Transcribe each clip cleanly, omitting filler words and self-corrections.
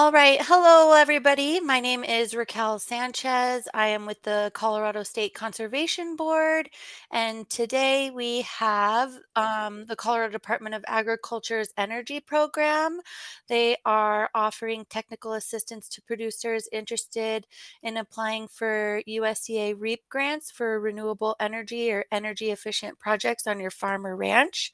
All right. Hello, everybody. My name is Raquel Sanchez. I am with the Colorado State Conservation Board. And today we have the Colorado Department of Agriculture's Energy Program. They are offering technical assistance to producers interested in applying for USDA REAP grants for renewable energy or energy efficient projects on your farm or ranch.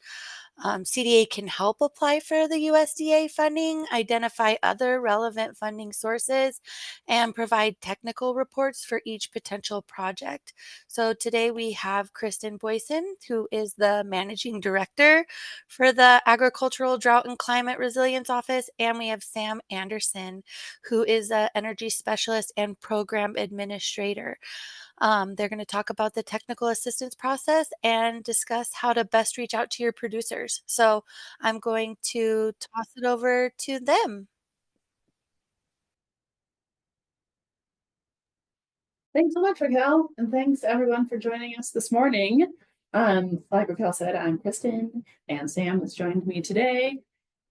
CDA can help apply for the USDA funding, identify other relevant funding sources, and provide technical reports for each potential project. So today we have Kristen Boysen, who is the Managing Director for the Agricultural Drought and Climate Resilience Office, and we have Sam Anderson, who is an Energy Specialist and Program Administrator. They're going to talk about the technical assistance process and discuss how to best reach out to your producers. So I'm going to toss it over to them. Thanks so much, Raquel, and thanks everyone for joining us this morning. Like Raquel said, I'm Kristen, and Sam has joined me today,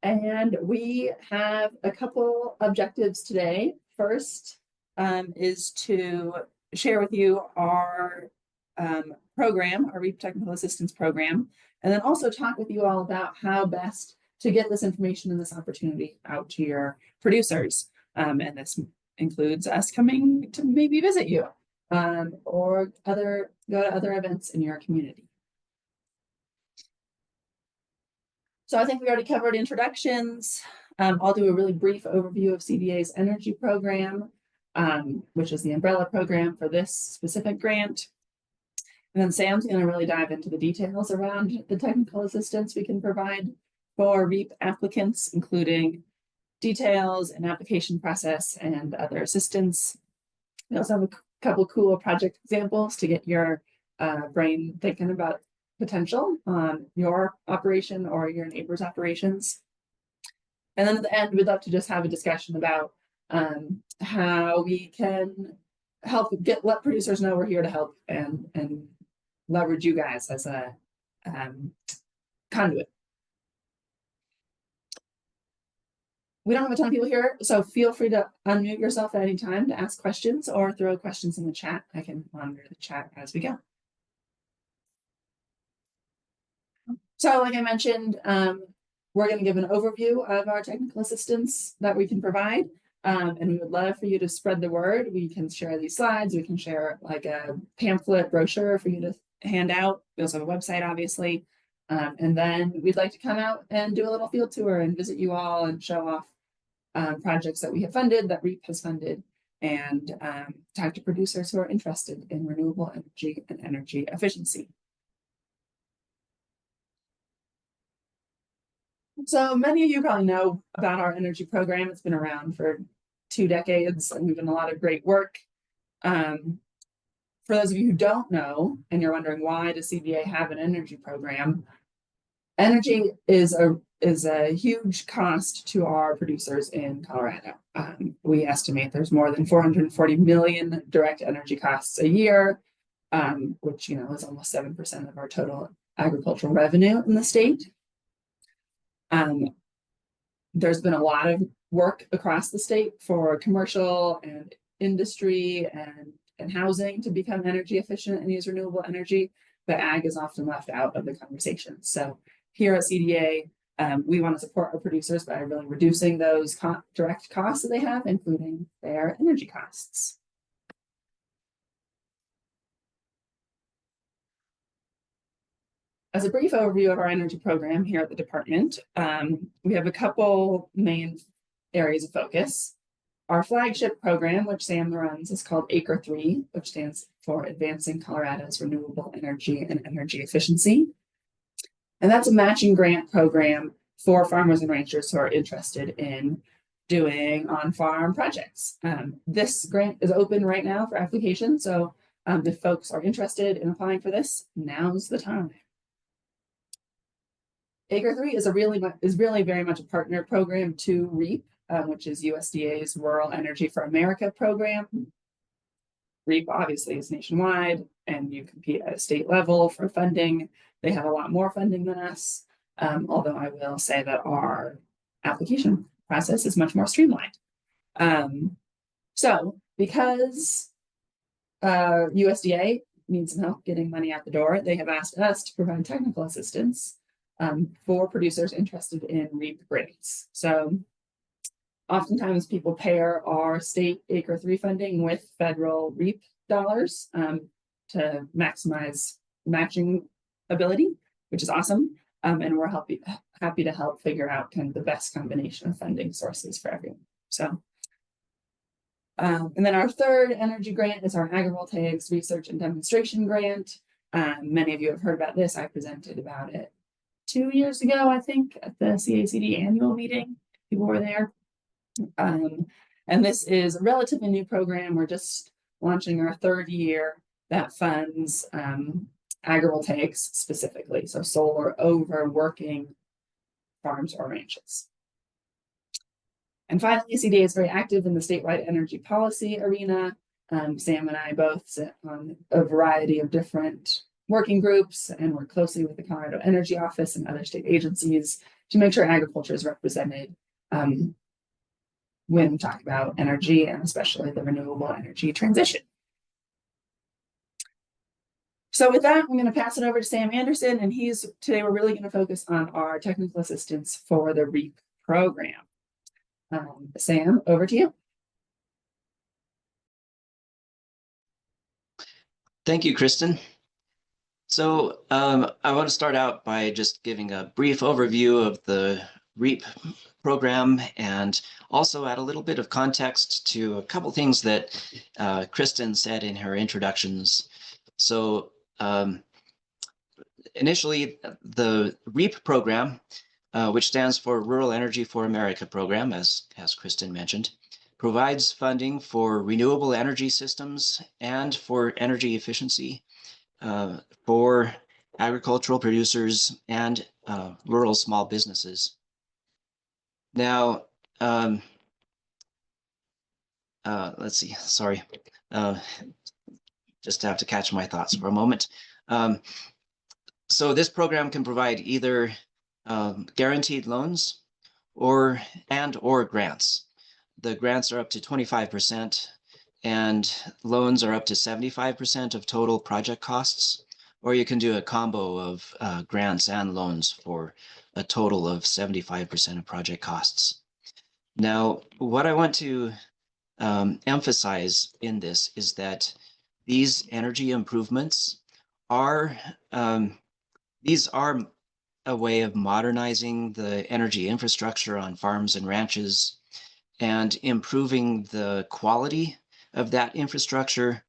and we have a couple objectives today. First is to share with you our program, our REAP Technical Assistance Program, and then also talk with you all about how best to get this information and this opportunity out to your producers. And this includes us coming to maybe visit you or go to other events in your community. So I think we already covered introductions. I'll do a really brief overview of CDA's energy program, which is the umbrella program for this specific grant. And then Sam's going to really dive into the details around the technical assistance we can provide for REAP applicants, including details and application process and other assistance. We also have a couple cool project examples to get your brain thinking about potential on your operation or your neighbor's operations. And then at the end, we'd love to just have a discussion about how we can help let producers know we're here to help and leverage you guys as a conduit. We don't have a ton of people here, so feel free to unmute yourself at any time to ask questions or throw questions in the chat. I can monitor the chat as we go. So like I mentioned, we're going to give an overview of our technical assistance that we can provide. And we would love for you to spread the word. We can share these slides. We can share like a pamphlet brochure for you to hand out. We also have a website, obviously. And then we'd like to come out and do a little field tour and visit you all and show off projects that we have funded, that REAP has funded, and talk to producers who are interested in renewable energy and energy efficiency. So many of you probably know about our energy program. It's been around for 2 decades, and we've done a lot of great work. For those of you who don't know, and you're wondering why does CDA have an energy program, energy is a huge cost to our producers in Colorado. We estimate there's more than 440 million direct energy costs a year, which is almost 7% of our total agricultural revenue in the state. There's been a lot of work across the state for commercial and industry and housing to become energy efficient and use renewable energy, but ag is often left out of the conversation. So here at CDA, we want to support our producers by really reducing those direct costs that they have, including their energy costs. As a brief overview of our energy program here at the department, we have a couple main areas of focus. Our flagship program, which Sam runs, is called ACRE 3, which stands for Advancing Colorado's Renewable Energy and Energy Efficiency. And that's a matching grant program for farmers and ranchers who are interested in doing on-farm projects. This grant is open right now for application, so if folks are interested in applying for this, now's the time. ACRE 3 is really very much a partner program to REAP, which is USDA's Rural Energy for America program. REAP obviously is nationwide, and you compete at a state level for funding. They have a lot more funding than us, although I will say that our application process is much more streamlined. So because USDA needs some help getting money out the door, they have asked us to provide technical assistance for producers interested in REAP grants. So oftentimes people pair our state acre 3 funding with federal REAP dollars to maximize matching ability, which is awesome. And we're happy to help figure out kind of the best combination of funding sources for everyone. So, and then our third energy grant is our agrivoltaics research and demonstration grant. Many of you have heard about this. I presented about it 2 years ago, I think, at the CACD annual meeting. People were there. And this is a relatively new program. We're just launching our 3rd year that funds agrivoltaics specifically, so solar over working farms or ranches. And finally, CDA is very active in the statewide energy policy arena. Sam and I both sit on a variety of different working groups and work closely with the Colorado Energy Office and other state agencies to make sure agriculture is represented when we talk about energy and especially the renewable energy transition. So with that, I'm going to pass it over to Sam Anderson, and today we're really going to focus on our technical assistance for the REAP program. Sam, over to you. Thank you, Kristen. So I want to start out by just giving a brief overview of the REAP program and also add a little bit of context to a couple things that Kristen said in her introductions. So initially, the REAP program, which stands for Rural Energy for America program, as Kristen mentioned, provides funding for renewable energy systems and for energy efficiency for agricultural producers and rural small businesses. Now, let's see, sorry. Just have to catch my thoughts for a moment. So this program can provide either guaranteed loans or grants. The grants are up to 25% and loans are up to 75% of total project costs, or you can do a combo of grants and loans for a total of 75% of project costs. Now, what I want to emphasize in this is that these energy improvements are a way of modernizing the energy infrastructure on farms and ranches and improving the quality of that infrastructure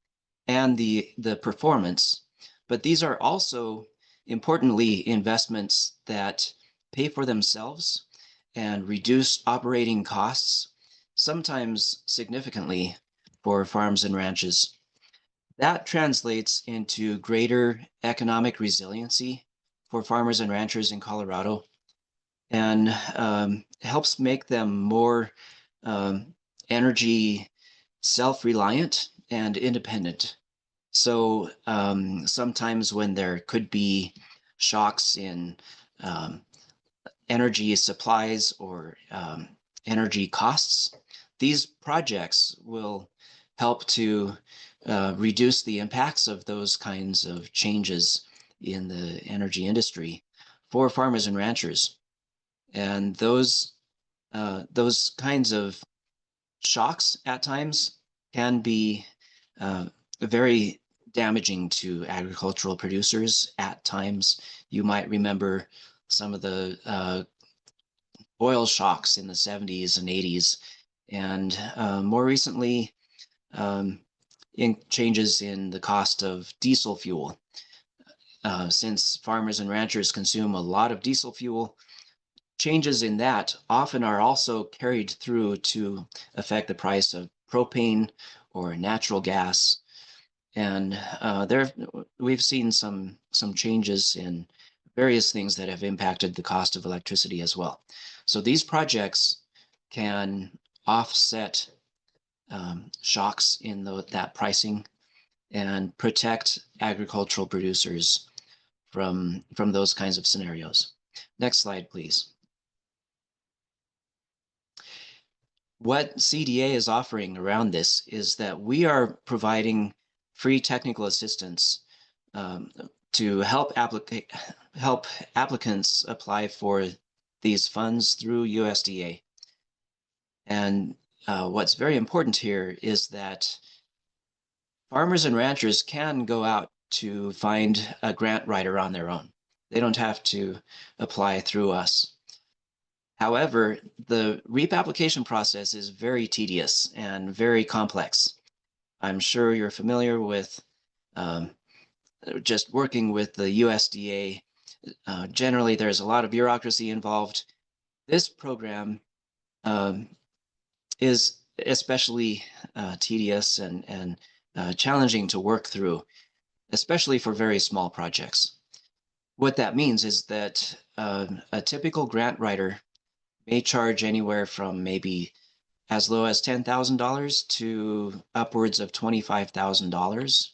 and the performance. But these are also importantly investments that pay for themselves and reduce operating costs, sometimes significantly, for farms and ranches. That translates into greater economic resiliency for farmers and ranchers in Colorado and helps make them more energy self-reliant and independent. So sometimes when there could be shocks in energy supplies or energy costs, these projects will help to reduce the impacts of those kinds of changes in the energy industry for farmers and ranchers. And those kinds of shocks at times can be very damaging to agricultural producers at times. You might remember some of the oil shocks in the 70s and 80s, and more recently, in changes in the cost of diesel fuel. Since farmers and ranchers consume a lot of diesel fuel, changes in that often are also carried through to affect the price of propane or natural gas. And we've seen some changes in various things that have impacted the cost of electricity as well. So these projects can offset shocks in that pricing and protect agricultural producers from those kinds of scenarios. Next slide, please. what CDA is offering around this is that we are providing free technical assistance to help applicants apply for these funds through USDA. And what's very important here is that farmers and ranchers can go out to find a grant writer on their own. They don't have to apply through us. However, the REAP application process is very tedious and very complex. I'm sure you're familiar with just working with the USDA. Generally, there's a lot of bureaucracy involved. This program is especially tedious and challenging to work through, especially for very small projects. What that means is that a typical grant writer may charge anywhere from maybe as low as $10,000 to upwards of $25,000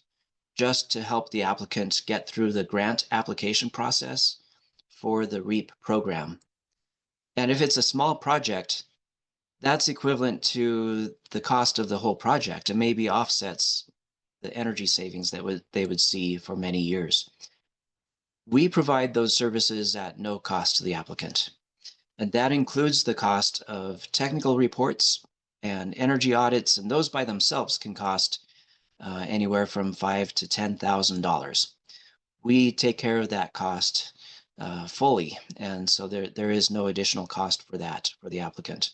just to help the applicant get through the grant application process for the REAP program. And if it's a small project, that's equivalent to the cost of the whole project. It maybe offsets the energy savings that they would see for many years. We provide those services at no cost to the applicant. And that includes the cost of technical reports and energy audits, and those by themselves can cost anywhere from $5,000 to $10,000. We take care of that cost fully, and so there is no additional cost for that for the applicant.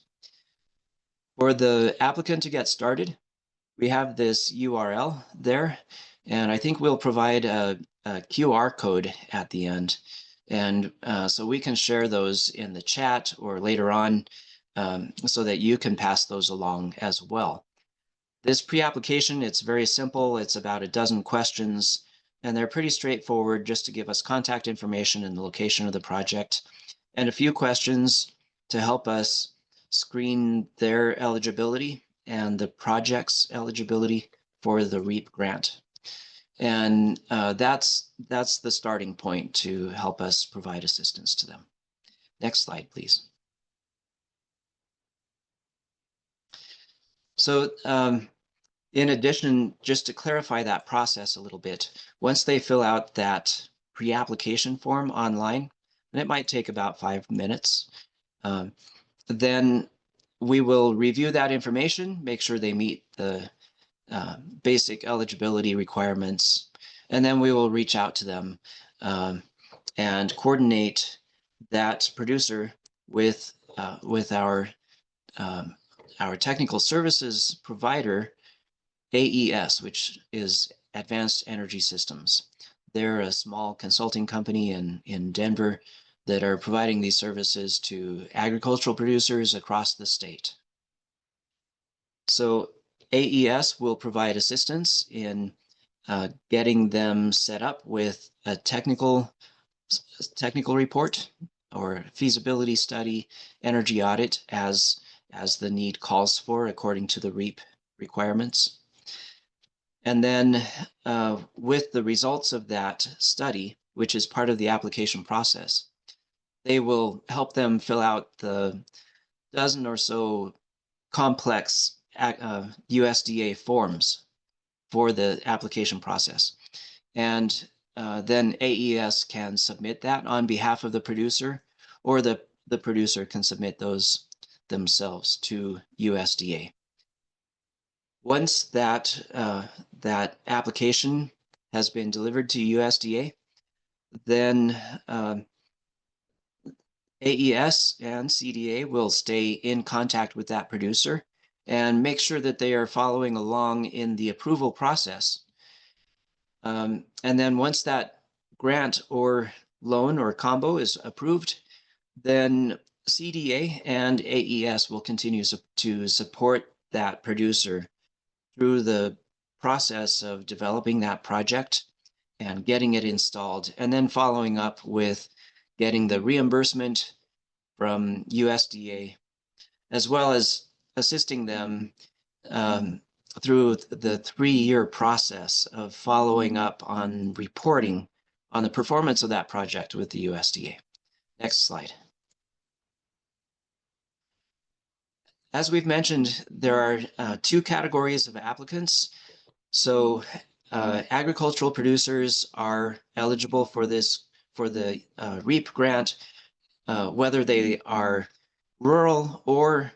For the applicant to get started, we have this URL there, and I think we'll provide a QR code at the end. And so we can share those in the chat or later on so that you can pass those along as well. This pre-application, it's very simple. It's about a dozen questions, and they're pretty straightforward just to give us contact information and the location of the project, and a few questions to help us screen their eligibility and the project's eligibility for the REAP grant. And that's the starting point to help us provide assistance to them. Next slide, please. So in addition, just to clarify that process a little bit, once they fill out that pre-application form online, and it might take about 5 minutes, then we will review that information, make sure they meet the basic eligibility requirements, and then we will reach out to them and coordinate that producer with our technical services provider, AES, which is Advanced Energy Systems. They're a small consulting company in Denver that are providing these services to agricultural producers across the state. So AES will provide assistance in getting them set up with a technical report or feasibility study, energy audit as the need calls for according to the REAP requirements. And then with the results of that study, which is part of the application process, they will help them fill out the dozen or so complex USDA forms for the application process. And then AES can submit that on behalf of the producer, or the producer can submit those themselves to USDA. Once that application has been delivered to USDA, then AES and CDA will stay in contact with that producer and make sure that they are following along in the approval process. And then once that grant or loan or combo is approved, then CDA and AES will continue to support that producer through the process of developing that project and getting it installed, and then following up with getting the reimbursement from USDA, as well as assisting them through the 3-year process of following up on reporting on the performance of that project with the USDA. Next slide. as we've mentioned, there are two categories of applicants. So agricultural producers are eligible for the REAP grant, whether they are rural or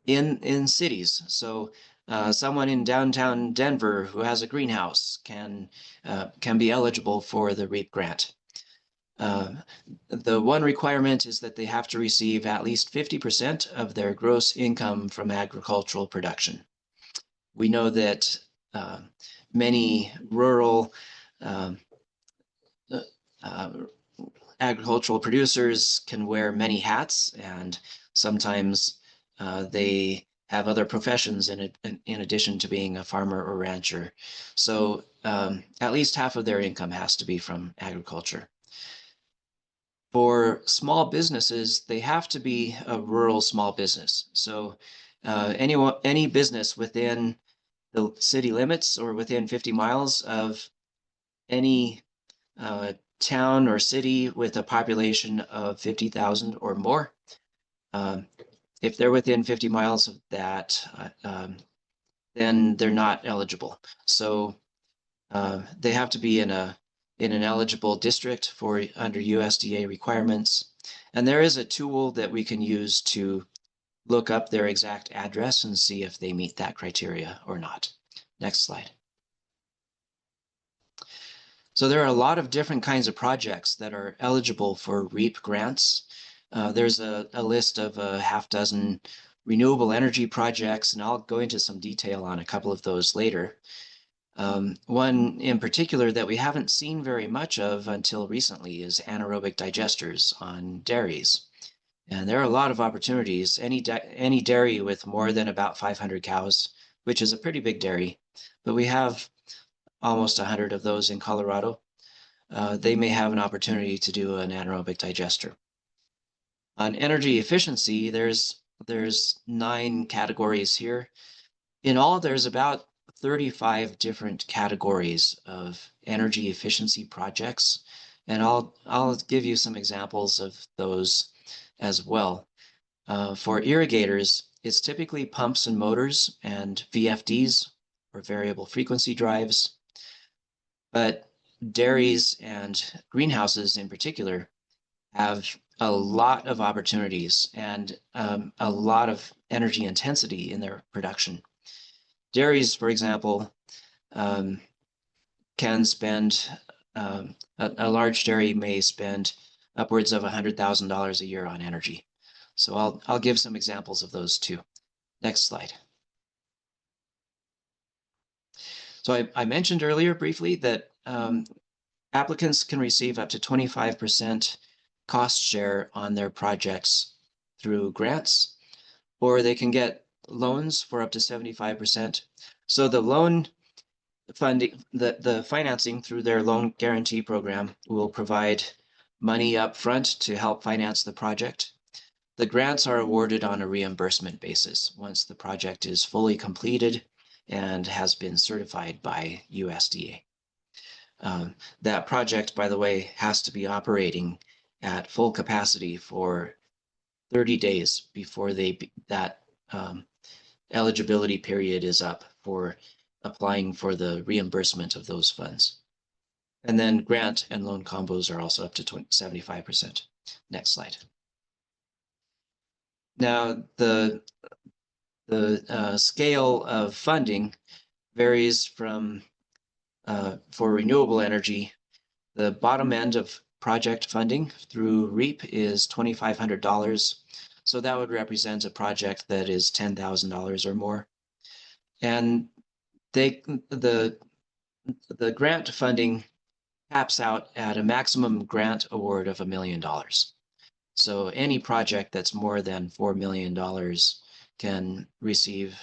in cities. So someone in downtown Denver who has a greenhouse can be eligible for the REAP grant. The one requirement is that they have to receive at least 50% of their gross income from agricultural production. We know that many rural agricultural producers can wear many hats, and sometimes they have other professions in addition to being a farmer or rancher. So at least half of their income has to be from agriculture. For small businesses, they have to be a rural small business. So any business within the city limits or within 50 miles of any town or city with a population of 50,000 or more. If they're within 50 miles of that, then they're not eligible. So they have to be in an eligible district for under USDA requirements. And there is a tool that we can use to look up their exact address and see if they meet that criteria or not. Next slide. So there are a lot of different kinds of projects that are eligible for REAP grants. There's a list of a half dozen renewable energy projects, and I'll go into some detail on a couple of those later. One in particular that we haven't seen very much of until recently is anaerobic digesters on dairies. And there are a lot of opportunities. Any dairy with more than about 500 cows, which is a pretty big dairy, but we have almost 100 of those in Colorado. They may have an opportunity to do an anaerobic digester. On energy efficiency, there's 9 categories here. In all, there's about 35 different categories of energy efficiency projects, and I'll give you some examples of those as well. For irrigators, it's typically pumps and motors and VFDs, or variable frequency drives. But dairies and greenhouses in particular have a lot of opportunities and a lot of energy intensity in their production. Dairies, for example, can spend, a large dairy may spend upwards of $100,000 a year on energy. So I'll give some examples of those too. Next slide. So I mentioned earlier briefly that applicants can receive up to 25% cost share on their projects through grants, or they can get loans for up to 75%. So the loan funding, the financing through their loan guarantee program will provide money up front to help finance the project. The grants are awarded on a reimbursement basis once the project is fully completed and has been certified by USDA. That project, by the way, has to be operating at full capacity for 30 days before that eligibility period is up for applying for the reimbursement of those funds. And then grant and loan combos are also up to 75%. Next slide. Now, the scale of funding varies from, for renewable energy, the bottom end of project funding through REAP is $2,500. So that would represent a project that is $10,000 or more. And the grant funding caps out at a maximum grant award of $1 million. So any project that's more than $4 million can receive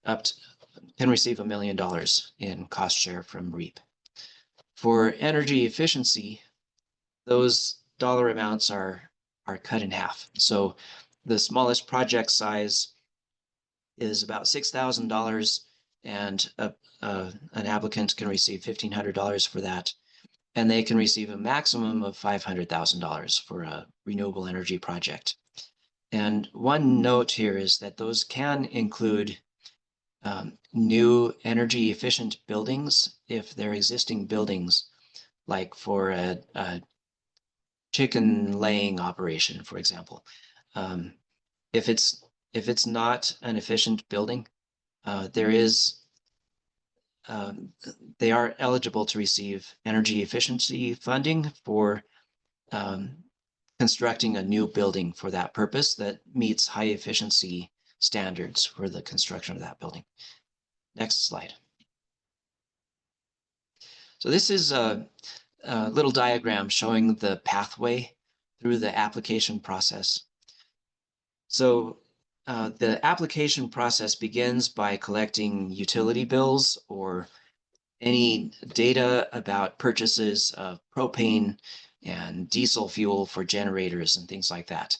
$1 million in cost share from REAP. For energy efficiency, those dollar amounts are cut in half. So the smallest project size is about $6,000, and an applicant can receive $1,500 for that. And they can receive a maximum of $500,000 for a renewable energy project. And one note here is that those can include new energy efficient buildings if they're existing buildings, like for a chicken laying operation, for example. Um, if it's not an efficient building, there is they are eligible to receive energy efficiency funding for constructing a new building for that purpose that meets high efficiency standards for the construction of that building. Next slide. So this is a little diagram showing the pathway through the application process. So the application process begins by collecting utility bills or any data about purchases of propane and diesel fuel for generators and things like that.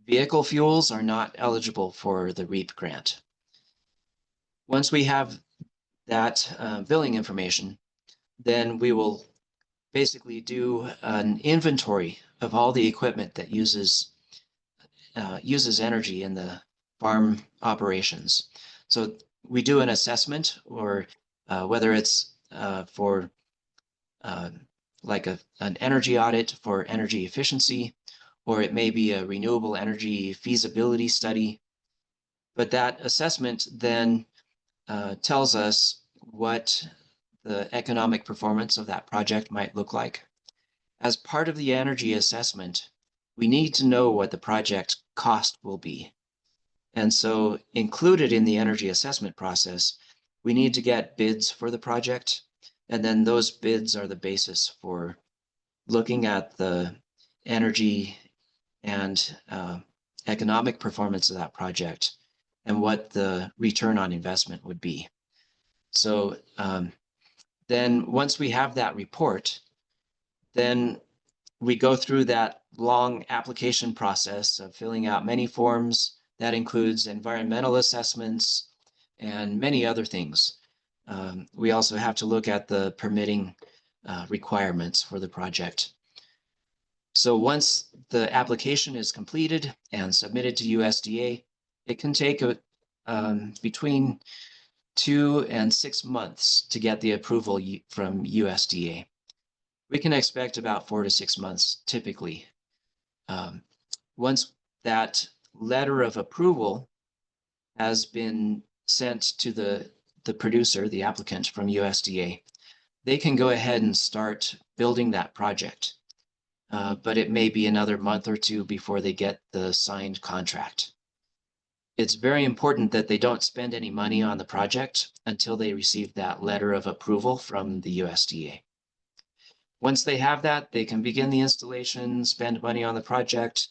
Vehicle fuels are not eligible for the REAP grant. Once we have that billing information, then we will basically do an inventory of all the equipment that uses energy in the farm operations. So we do an assessment, or whether it's for like an energy audit for energy efficiency, or it may be a renewable energy feasibility study. But that assessment then tells us what the economic performance of that project might look like. As part of the energy assessment, we need to know what the project cost will be. And so included in the energy assessment process, we need to get bids for the project. And then those bids are the basis for looking at the energy and economic performance of that project and what the return on investment would be. So then once we have that report, then we go through that long application process of filling out many forms. That includes environmental assessments and many other things. We also have to look at the permitting requirements for the project. So once the application is completed and submitted to USDA, it can take between 2 and 6 months to get the approval from USDA. We can expect about 4 to 6 months typically. Once that letter of approval has been sent to the producer, the applicant from USDA, they can go ahead and start building that project. But it may be another month or two before they get the signed contract. It's very important that they don't spend any money on the project until they receive that letter of approval from the USDA. Once they have that, they can begin the installation, spend money on the project.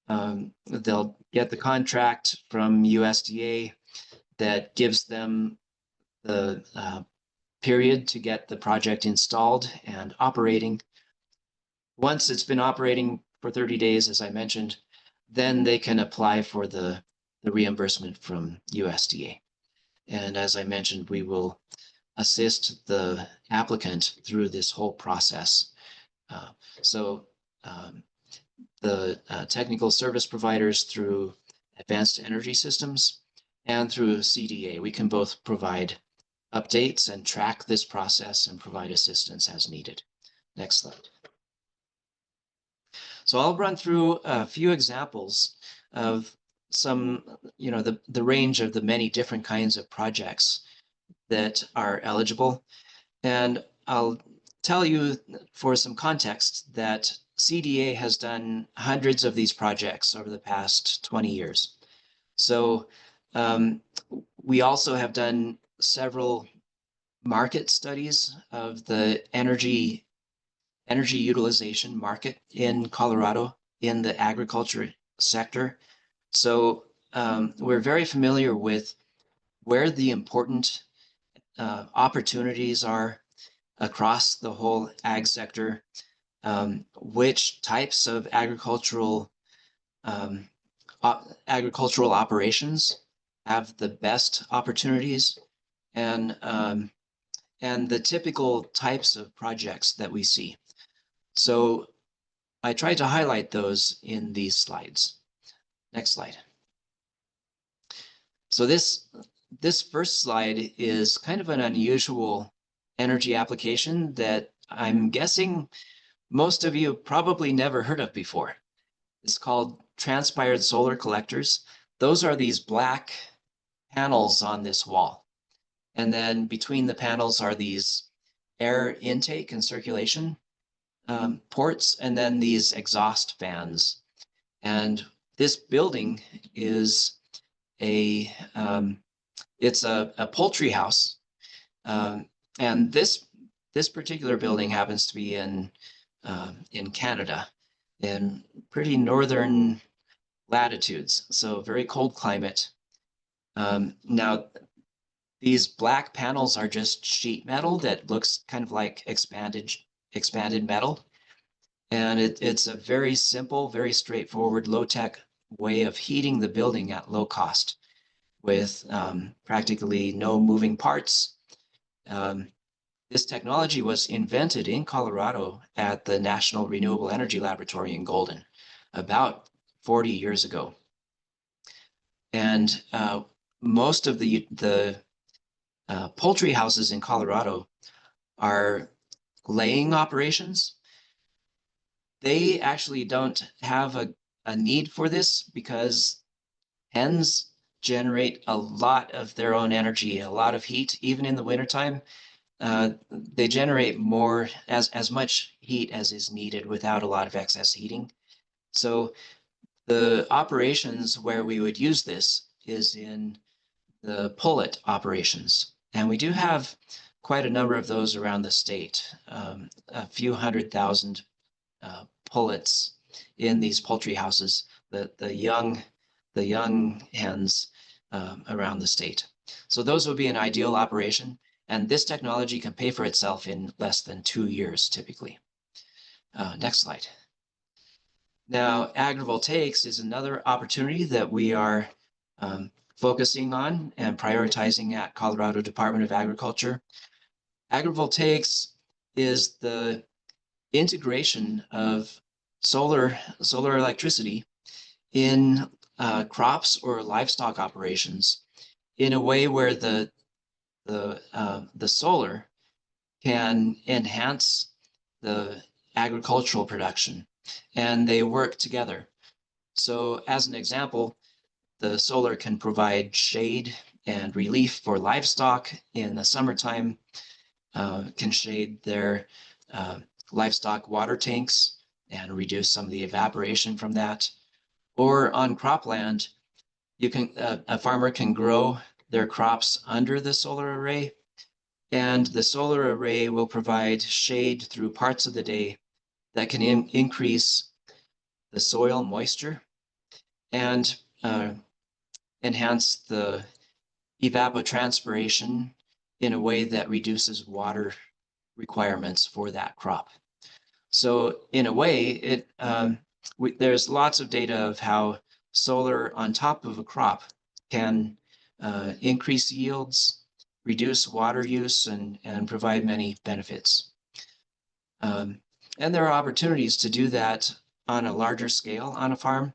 They'll get the contract from USDA that gives them the period to get the project installed and operating. Once it's been operating for 30 days, as I mentioned, then they can apply for the reimbursement from USDA. And as I mentioned, we will assist the applicant through this whole process. The technical service providers through Advanced Energy Systems and through CDA, we can both provide updates and track this process and provide assistance as needed. Next slide. So I'll run through a few examples of some, the range of the many different kinds of projects that are eligible. And I'll tell you for some context that CDA has done hundreds of these projects over the past 20 years. So we also have done several market studies of the energy utilization market in Colorado in the agriculture sector. So we're very familiar with where the important opportunities are across the whole ag sector, which types of agricultural operations have the best opportunities, and the typical types of projects that we see. So I tried to highlight those in these slides. Next slide. So this first slide is kind of an unusual energy application that I'm guessing most of you probably never heard of before. It's called transpired solar collectors. Those are these black panels on this wall. And then between the panels are these air intake and circulation ports, and then these exhaust fans. And this building is it's a poultry house. And this particular building happens to be in Canada, in pretty northern latitudes, so very cold climate. Now, these black panels are just sheet metal that looks kind of like expanded metal. And it's a very simple, very straightforward, low-tech way of heating the building at low cost with practically no moving parts. This technology was invented in Colorado at the National Renewable Energy Laboratory in Golden about 40 years ago. And most of the poultry houses in Colorado are laying operations. They actually don't have a need for this because hens generate a lot of their own energy, a lot of heat, even in the wintertime. They generate more, as much heat as is needed without a lot of excess heating. So the operations where we would use this is in the pullet operations. And we do have quite a number of those around the state, a few 100,000 pullets in these poultry houses, the young hens around the state. So those would be an ideal operation. And this technology can pay for itself in less than 2 years, typically. Next slide. Now, agrivoltaics is another opportunity that we are focusing on and prioritizing at Colorado Department of Agriculture. Agrivoltaics is the integration of solar electricity in crops or livestock operations in a way where the solar can enhance the agricultural production, and they work together. So as an example, the solar can provide shade and relief for livestock in the summertime, can shade their livestock water tanks and reduce some of the evaporation from that. Or on cropland, a farmer can grow their crops under the solar array, and the solar array will provide shade through parts of the day that can increase the soil moisture and enhance the evapotranspiration in a way that reduces water requirements for that crop. So in a way, there's lots of data of how solar on top of a crop can increase yields, reduce water use, and provide many benefits. And there are opportunities to do that on a larger scale on a farm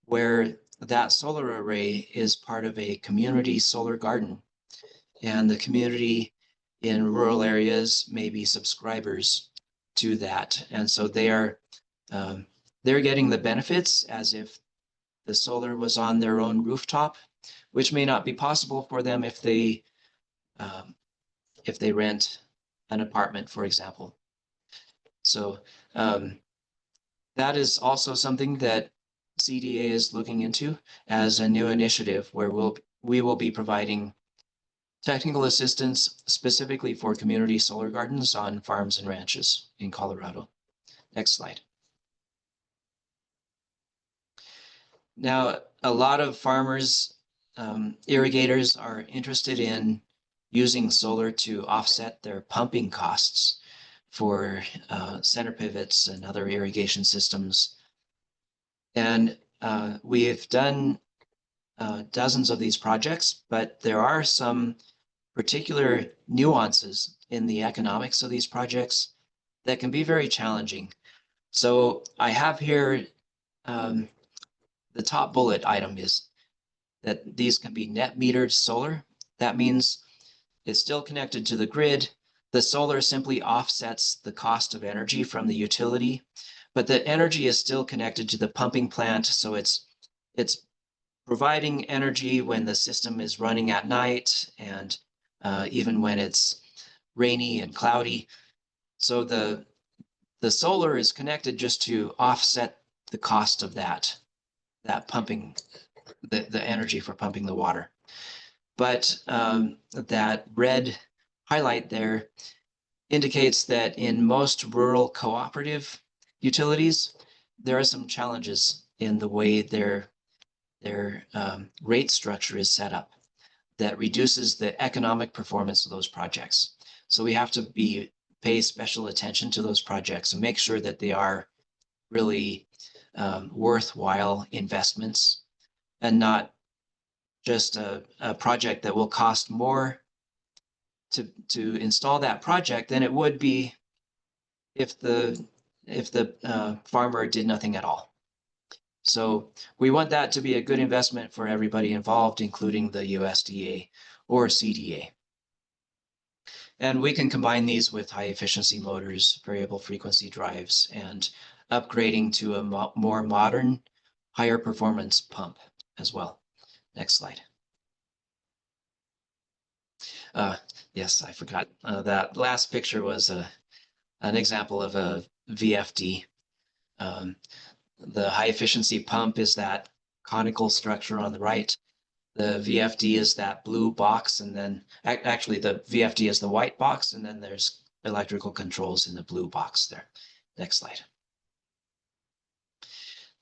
where that solar array is part of a community solar garden. And the community in rural areas may be subscribers to that. And so they're getting the benefits as if the solar was on their own rooftop, which may not be possible for them if they rent an apartment, for example. So that is also something that CDA is looking into as a new initiative where we will be providing technical assistance specifically for community solar gardens on farms and ranches in Colorado. Next slide. Now, a lot of farmers, irrigators are interested in using solar to offset their pumping costs for center pivots and other irrigation systems. And we have done dozens of these projects, but there are some particular nuances in the economics of these projects that can be very challenging. So I have here the top bullet item is that these can be net metered solar. That means it's still connected to the grid. The solar simply offsets the cost of energy from the utility, but the energy is still connected to the pumping plant. So it's providing energy when the system is running at night and even when it's rainy and cloudy. So the solar is connected just to offset the cost of that pumping, the energy for pumping the water. But that red highlight there indicates that in most rural cooperative utilities, there are some challenges in the way their rate structure is set up that reduces the economic performance of those projects. So we have to pay special attention to those projects and make sure that they are really worthwhile investments and not just a project that will cost more to install that project than it would be if the farmer did nothing at all. So we want that to be a good investment for everybody involved, including the USDA or CDA. And we can combine these with high efficiency motors, variable frequency drives, and upgrading to a more modern, higher performance pump as well. Next slide. Yes, I forgot. That last picture was an example of a VFD. The high efficiency pump is that conical structure on the right. The VFD is that blue box, and then actually the VFD is the white box, and then there's electrical controls in the blue box there. Next slide.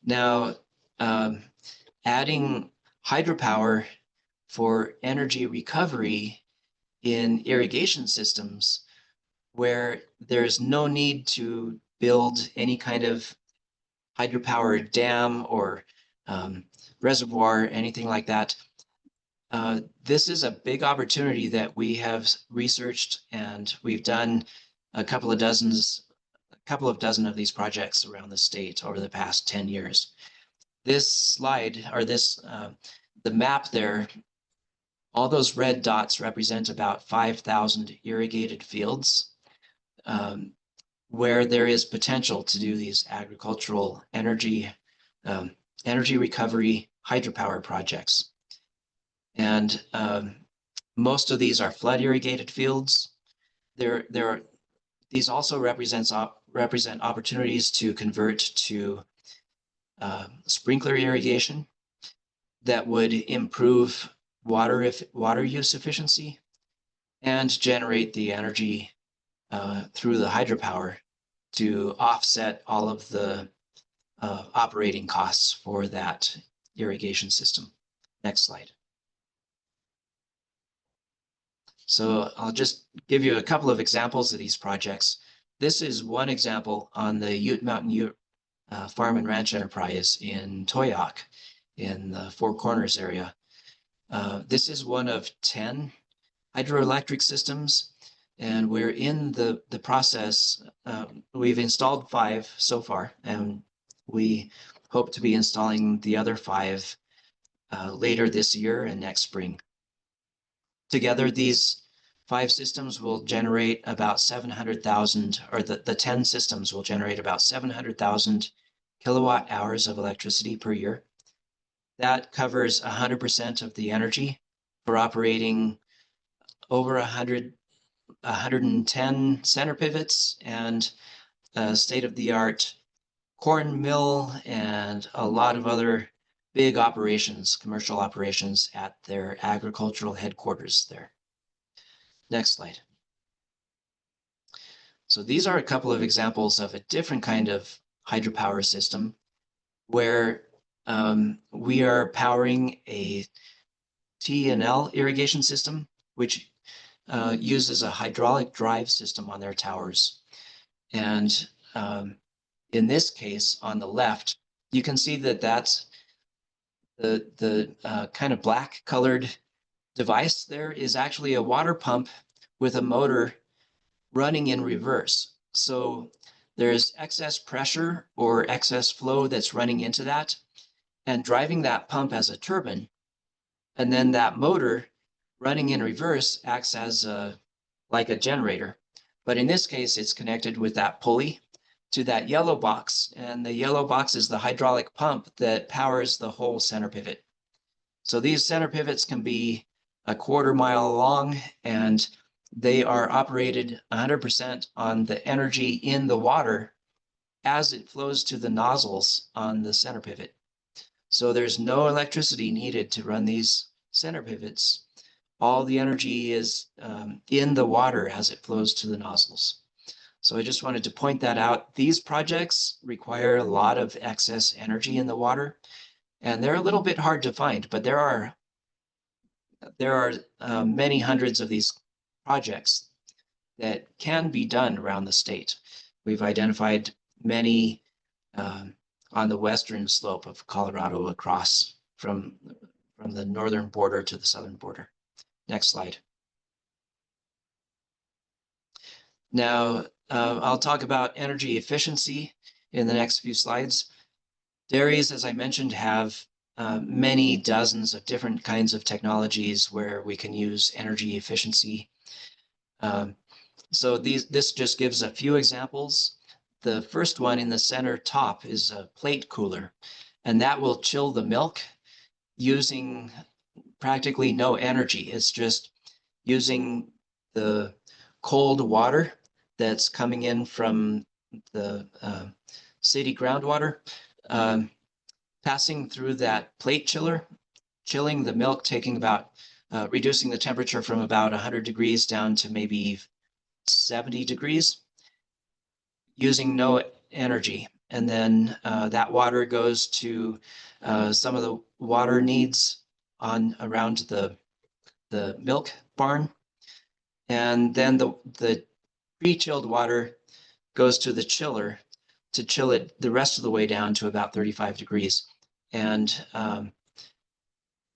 Now, adding hydropower for energy recovery in irrigation systems where there's no need to build any kind of hydropower dam or reservoir, anything like that. This is a big opportunity that we have researched, and we've done a couple of dozen of these projects around the state over the past 10 years. This slide, or the map there, all those red dots represent about 5,000 irrigated fields where there is potential to do these agricultural energy recovery hydropower projects. And most of these are flood irrigated fields. These also represent opportunities to convert to sprinkler irrigation that would improve water use efficiency and generate the energy through the hydropower to offset all of the operating costs for that irrigation system. Next slide. So I'll just give you a couple of examples of these projects. This is one example on the Ute Mountain Ute Farm and Ranch Enterprise in Toyac in the Four Corners area. This is one of 10 hydroelectric systems, and we're in the process. We've installed 5 so far, and we hope to be installing the other 5 later this year and next spring. Together, these 5 systems will generate about 700,000, or the 10 systems will generate about 700,000 kilowatt hours of electricity per year. That covers 100% of the energy for operating over 110 center pivots and a state-of-the-art corn mill and a lot of other big operations, commercial operations at their agricultural headquarters there. Next slide. So these are a couple of examples of a different kind of hydropower system where we are powering a T&L irrigation system, which uses a hydraulic drive system on their towers. And in this case, on the left, you can see that that's the kind of black colored device there is actually a water pump with a motor running in reverse. So there's excess pressure or excess flow that's running into that. and driving that pump as a turbine. And then that motor running in reverse acts as like a generator. But in this case, it's connected with that pulley to that yellow box. And the yellow box is the hydraulic pump that powers the whole center pivot. So these center pivots can be a 1/4 mile long, and they are operated 100% on the energy in the water as it flows to the nozzles on the center pivot. So there's no electricity needed to run these center pivots. All the energy is in the water as it flows to the nozzles. So I just wanted to point that out. These projects require a lot of excess energy in the water, and they're a little bit hard to find, but there are many hundreds of these projects that can be done around the state. We've identified many on the western slope of Colorado across from the northern border to the southern border. Next slide. Now, I'll talk about energy efficiency in the next few slides. Dairies, as I mentioned, have many dozens of different kinds of technologies where we can use energy efficiency. So this just gives a few examples. The first one in the center top is a plate cooler, and that will chill the milk using practically no energy. It's just using the cold water that's coming in from the city groundwater, passing through that plate chiller, chilling the milk, taking about, reducing the temperature from about 100 degrees down to maybe 70 degrees, using no energy. And then that water goes to some of the water needs on around the milk barn. And then the pre-chilled water goes to the chiller to chill it the rest of the way down to about 35 degrees. And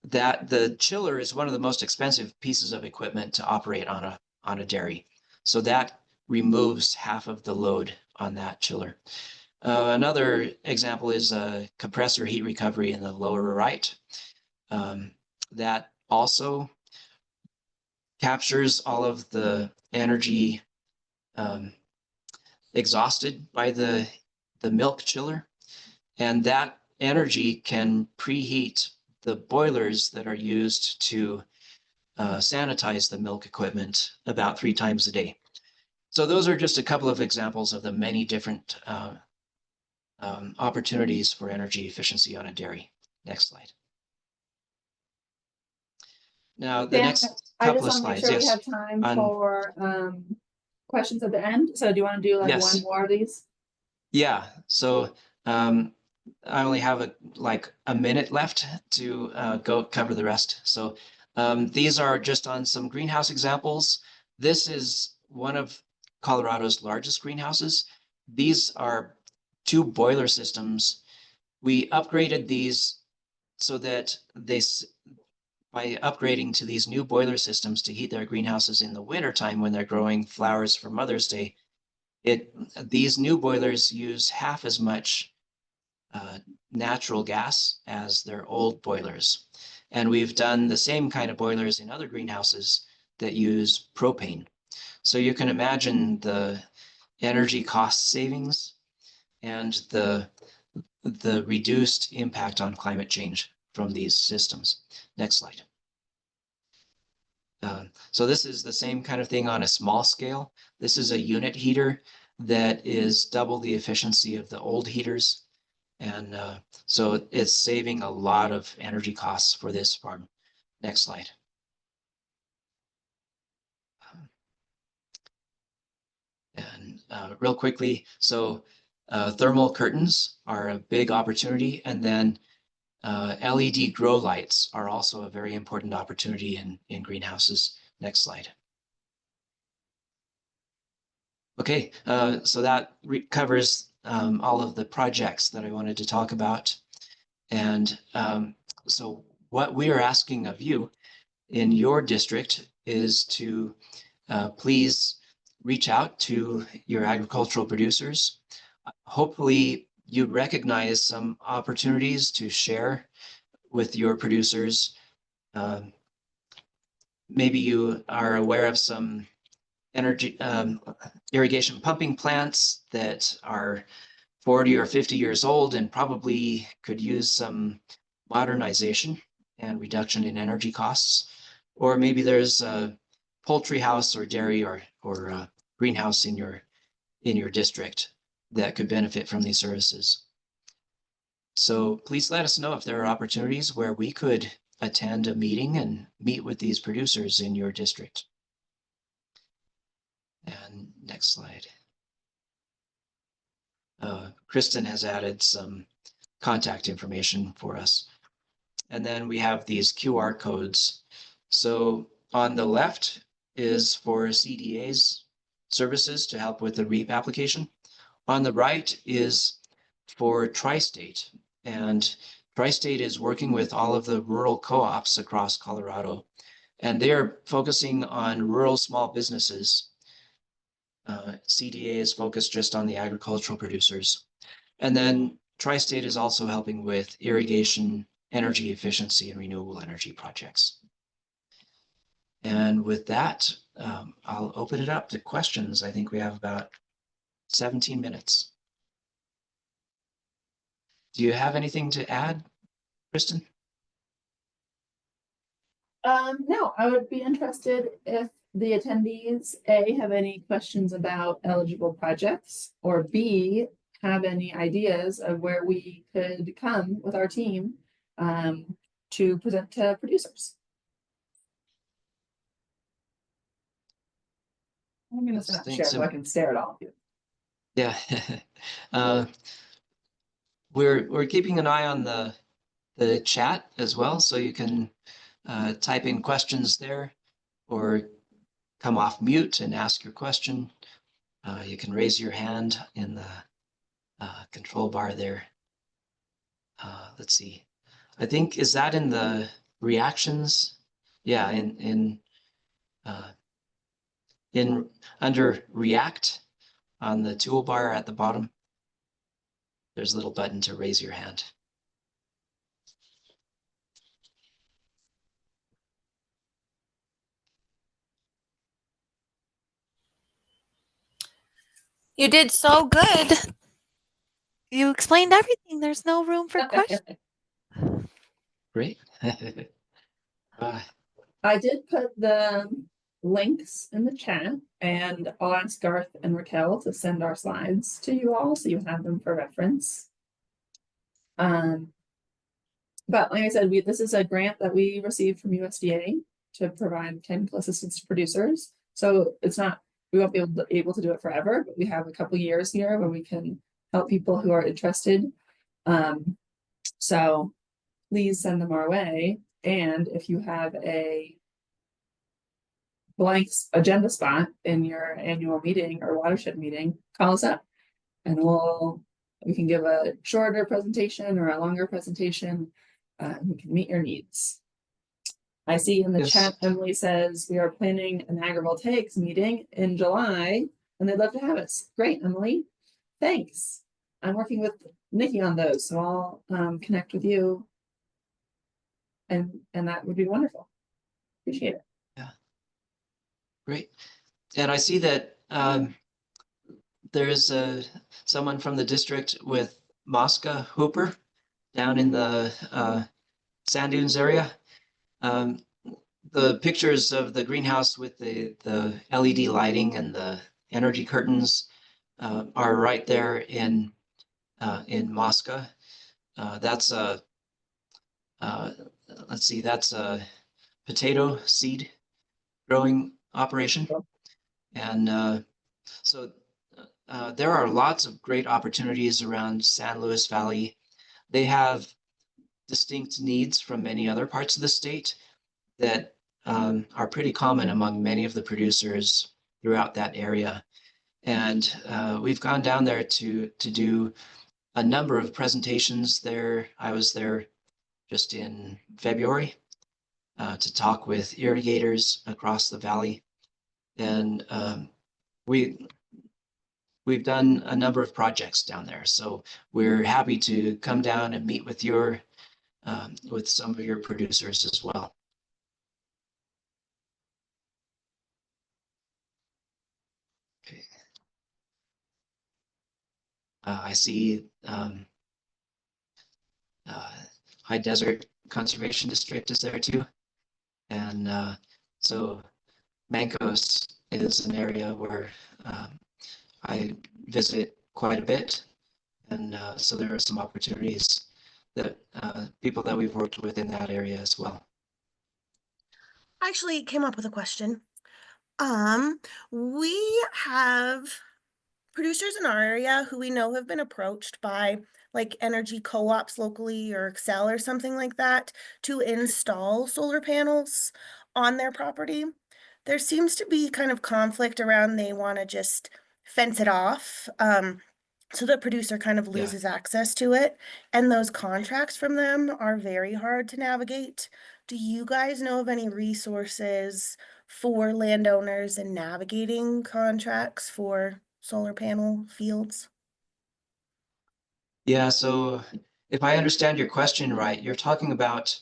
that the chiller is one of the most expensive pieces of equipment to operate on a dairy. So that removes half of the load on that chiller. Another example is a compressor heat recovery in the lower right. That also captures all of the energy exhausted by the milk chiller, and that energy can preheat the boilers that are used to sanitize the milk equipment about 3 times a day. So those are just a couple of examples of the many different opportunities for energy efficiency on a dairy. Next slide. Now, the next couple of slides. I just want to make sure we have time for questions at the end. So do you want to do like one more of these? Yeah. So I only have like a minute left to go cover the rest. So these are just on some greenhouse examples. This is one of Colorado's largest greenhouses. These are 2 boiler systems. We upgraded these so that by upgrading to these new boiler systems to heat their greenhouses in the wintertime when they're growing flowers for Mother's Day, these new boilers use half as much natural gas as their old boilers. And we've done the same kind of boilers in other greenhouses that use propane. So you can imagine the energy cost savings and the reduced impact on climate change from these systems. Next slide. So this is the same kind of thing on a small scale. This is a unit heater that is double the efficiency of the old heaters. And so it's saving a lot of energy costs for this farm. Next slide. And real quickly, so thermal curtains are a big opportunity. And then LED grow lights are also a very important opportunity in greenhouses. Next slide. Okay, so that covers all of the projects that I wanted to talk about. And so what we are asking of you in your district is to please reach out to your agricultural producers. Hopefully you recognize some opportunities to share with your producers. Maybe you are aware of some energy irrigation pumping plants that are 40 or 50 years old and probably could use some modernization and reduction in energy costs. Or maybe there's a poultry house or dairy or greenhouse in your district that could benefit from these services. So please let us know if there are opportunities where we could attend a meeting and meet with these producers in your district. And next slide. Kristen has added some contact information for us. And then we have these QR codes. So on the left is for CDA's services to help with the REAP application. On the right is for Tri-State. And Tri-State is working with all of the rural co-ops across Colorado. And they're focusing on rural small businesses. CDA is focused just on the agricultural producers. And then Tri-State is also helping with irrigation, energy efficiency, and renewable energy projects. And with that, I'll open it up to questions. I think we have about 17 minutes. Do you have anything to add, Kristen? No, I would be interested if the attendees, A, have any questions about eligible projects, or B, have any ideas of where we could come with our team to present to producers. I'm going to stop share so I can stare at all of you. Yeah. We're keeping an eye on the chat as well, so you can type in questions there or come off mute and ask your question. You can raise your hand in the control bar there. Let's see. I think, is that in the reactions? Yeah, in under React on the toolbar at the bottom, there's a little button to raise your hand. You did so good. You explained everything. There's no room for questions. Great. I did put the links in the chat, and I'll ask Garth and Raquel to send our slides to you all so you have them for reference. But like I said, this is a grant that we received from USDA to provide technical assistance to producers. So it's not, we won't be able to do it forever, but we have a couple years here where we can help people who are interested. So please send them our way. And if you have a blank agenda spot in your annual meeting or watershed meeting, call us up and we can give a shorter presentation or a longer presentation. We can meet your needs. I see in the chat, Emily says we are planning an agrivoltaics meeting in July and they'd love to have us. Great, Emily. Thanks. I'm working with Nikki on those, so I'll connect with you. And that would be wonderful. Appreciate it. Yeah. Great. And I see that there's someone from the district with Mosca Hooper down in the sand dunes area. The pictures of the greenhouse with the LED lighting and the energy curtains are right there in Mosca. That's a let's see, that's a potato seed growing operation, and so there are lots of great opportunities around San Luis Valley. They have distinct needs from many other parts of the state that are pretty common among many of the producers throughout that area. And we've gone down there to do a number of presentations there. I was there just in February to talk with irrigators across the valley. And we we've done a number of projects down there. So we're happy to come down and meet with with some of your producers as well. Okay. I see High Desert Conservation District is there too. And so Mancos is an area where I visit quite a bit. And so there are some opportunities that people that we've worked with in that area as well. I actually came up with a question. We have producers in our area who we know have been approached by like energy co-ops locally or Excel or something like that to install solar panels on their property. There seems to be kind of conflict around they want to just fence it off. So the producer kind of loses access to it, and those contracts from them are very hard to navigate. Do you guys know of any resources for landowners in navigating contracts for solar panel fields? Yeah, so if I understand your question right, you're talking about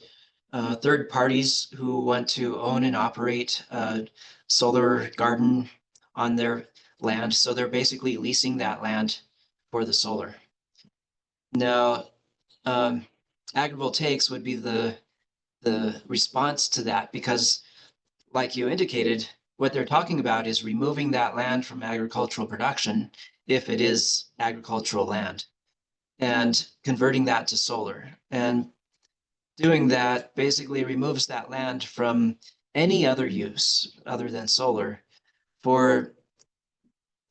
third parties who want to own and operate a solar garden on their land. So they're basically leasing that land for the solar. Now, agrivoltaics would be the response to that, because like you indicated, what they're talking about is removing that land from agricultural production, if it is agricultural land, and converting that to solar. And doing that basically removes that land from any other use other than solar for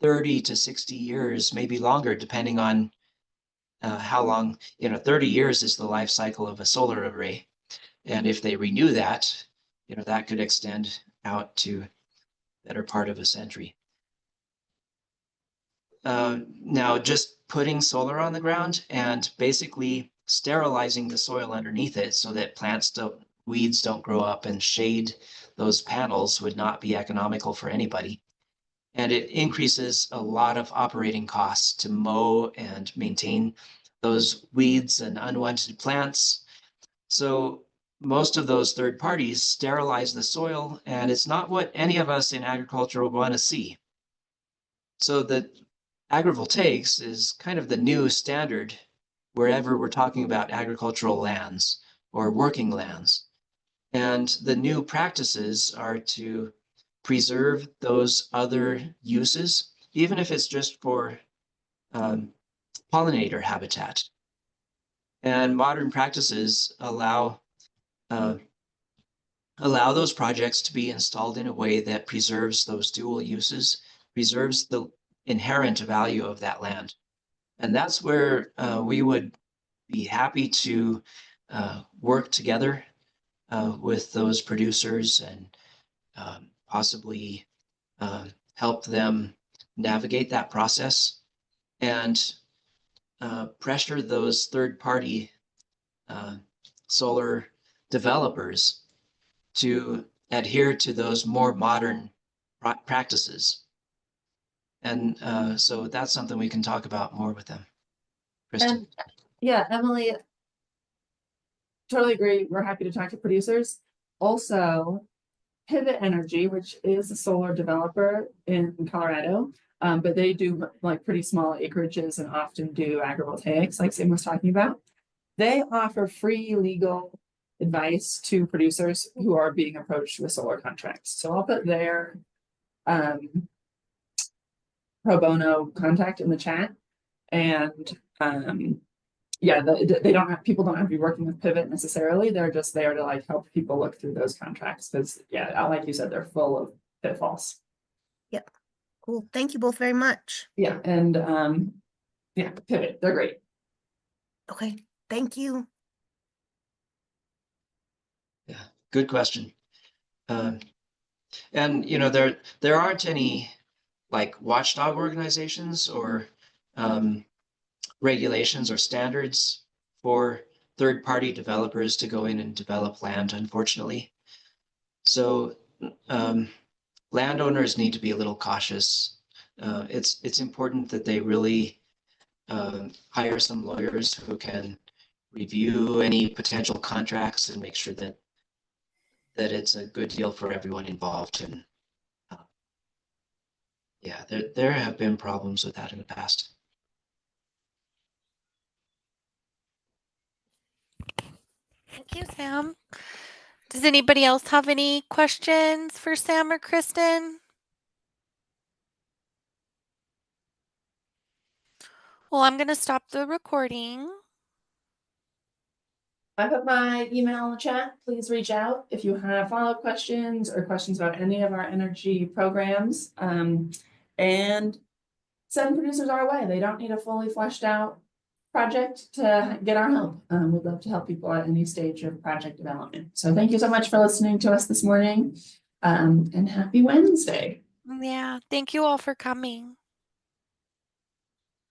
30 to 60 years, maybe longer, depending on how long, 30 years is the life cycle of a solar array. And if they renew that, that could extend out to better part of a century. Now, just putting solar on the ground and basically sterilizing the soil underneath it so that weeds don't grow up and shade those panels would not be economical for anybody. And it increases a lot of operating costs to mow and maintain those weeds and unwanted plants. So most of those third parties sterilize the soil, and it's not what any of us in agriculture want to see. So the agrivoltaics is kind of the new standard wherever we're talking about agricultural lands or working lands. And the new practices are to preserve those other uses, even if it's just for pollinator habitat. And modern practices allow those projects to be installed in a way that preserves those dual uses, preserves the inherent value of that land. And that's where we would be happy to work together with those producers and possibly help them navigate that process and pressure those third-party solar developers to adhere to those more modern practices. And so that's something we can talk about more with them. Kristen. And yeah, Emily, totally agree. We're happy to talk to producers. Also, Pivot Energy, which is a solar developer in Colorado, but they do like pretty small acreages and often do agrivoltaics, like Sam was talking about. They offer free legal advice to producers who are being approached with solar contracts. So I'll put their pro bono contact in the chat. And yeah, they don't have, people don't have to be working with Pivot necessarily. They're just there to like help people look through those contracts, because yeah, like you said, they're full of pitfalls. Yep. Cool. Thank you both very much. Yeah, and yeah, Pivot, they're great. Okay. Thank you. Yeah, good question. And there aren't any like watchdog organizations or regulations or standards for third-party developers to go in and develop land, unfortunately. So landowners need to be a little cautious it's important that they really hire some lawyers who can review any potential contracts and make sure that it's a good deal for everyone involved. And yeah, there have been problems with that in the past. Thank you, Sam. Does anybody else have any questions for Sam or Kristen? Well, I'm going to stop the recording. I put my email in the chat. Please reach out if you have follow-up questions or questions about any of our energy programs. And send producers our way. They don't need a fully fleshed out project to get our help. We'd love to help people at any stage of project development. So thank you so much for listening to us this morning. And happy Wednesday. Yeah, thank you all for coming.